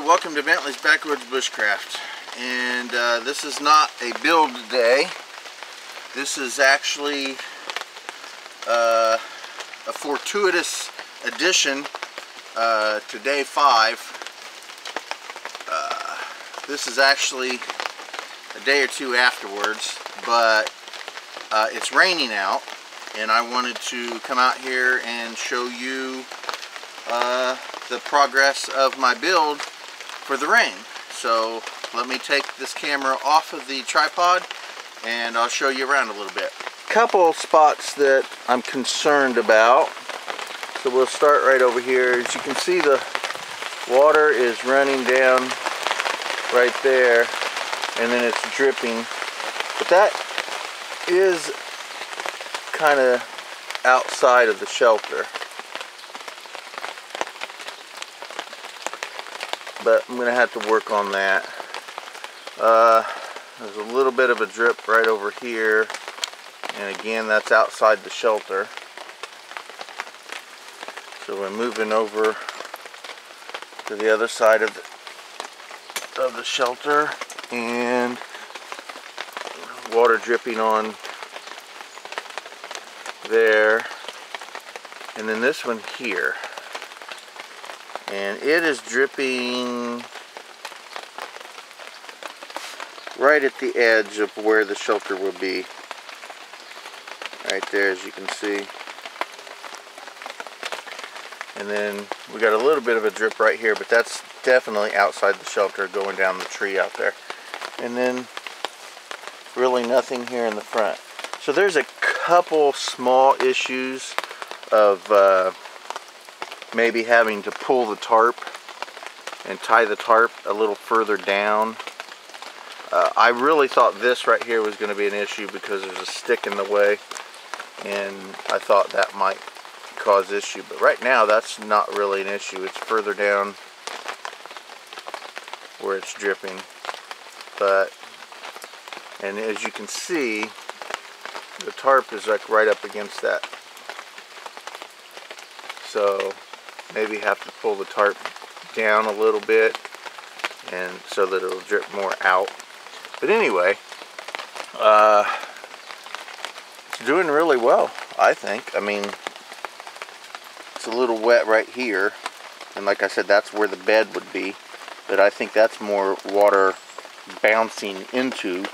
welcome to Bentley's Backwoods Bushcraft. And this is not a build day. This is actually a fortuitous addition to day 5. This is actually a day or two afterwards, but it's raining out, and I wanted to come out here and show you the progress of my build for the rain. So let me take this camera off of the tripod and I'll show you around a little bit. Couple spots that I'm concerned about. So we'll start right over here. As you can see, the water is running down right there and then it's dripping. But that is kind of outside of the shelter. But I'm going to have to work on that. There's a little bit of a drip right over here, and again that's outside the shelter. So we're moving over to the other side of the shelter, and water dripping on there, and then this one here. And it is dripping right at the edge of where the shelter will be. Right there, as you can see. And then we got a little bit of a drip right here, but that's definitely outside the shelter going down the tree out there. And then really nothing here in the front. So there's a couple small issues of maybe having to pull the tarp and tie the tarp a little further down. I really thought this right here was going to be an issue because there's a stick in the way, and I thought that might cause issue, but right now that's not really an issue. It's further down where it's dripping. And as you can see, the tarp is like right up against that. So maybe have to pull the tarp down a little bit, and so that it'll drip more out. But anyway, it's doing really well, I think. I mean, it's a little wet right here, and like I said, that's where the bed would be, but I think that's more water bouncing into.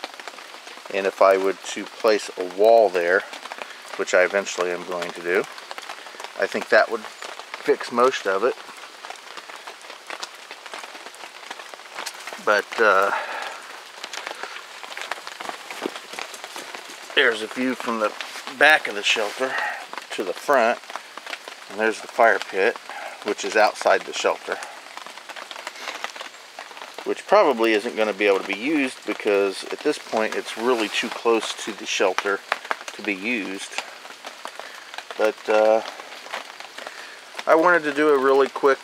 And if I were to place a wall there, which I eventually am going to do, I think that would fix most of it. But there's a view from the back of the shelter to the front, and there's the fire pit, which is outside the shelter, which probably isn't going to be able to be used because at this point it's really too close to the shelter to be used. But I wanted to do a really quick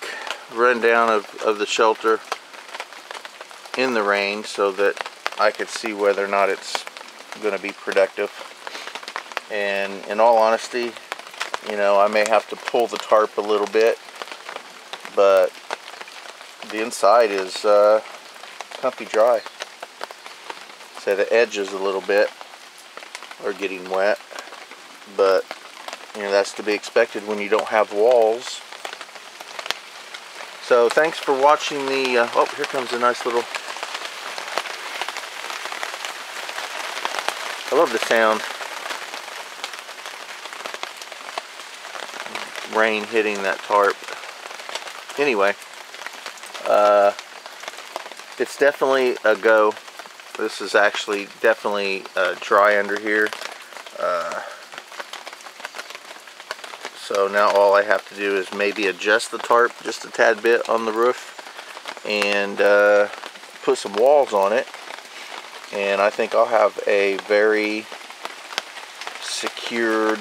rundown of the shelter in the rain so that I could see whether or not it's going to be productive. And in all honesty, you know, I may have to pull the tarp a little bit, but the inside is comfy dry. So the edges a little bit are getting wet, but you know, that's to be expected when you don't have walls. So thanks for watching the oh, here comes a nice little, I love the sound. Rain hitting that tarp. Anyway, it's definitely a go. This is actually definitely dry under here. So now all I have to do is maybe adjust the tarp just a tad bit on the roof and put some walls on it. And I think I'll have a very secured,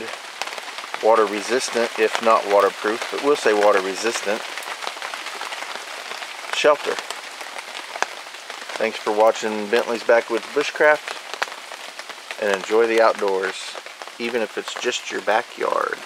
water resistant, if not waterproof, but we'll say water resistant shelter. Thanks for watching Bentley's Backwoods Bushcraft, and enjoy the outdoors, even if it's just your backyard.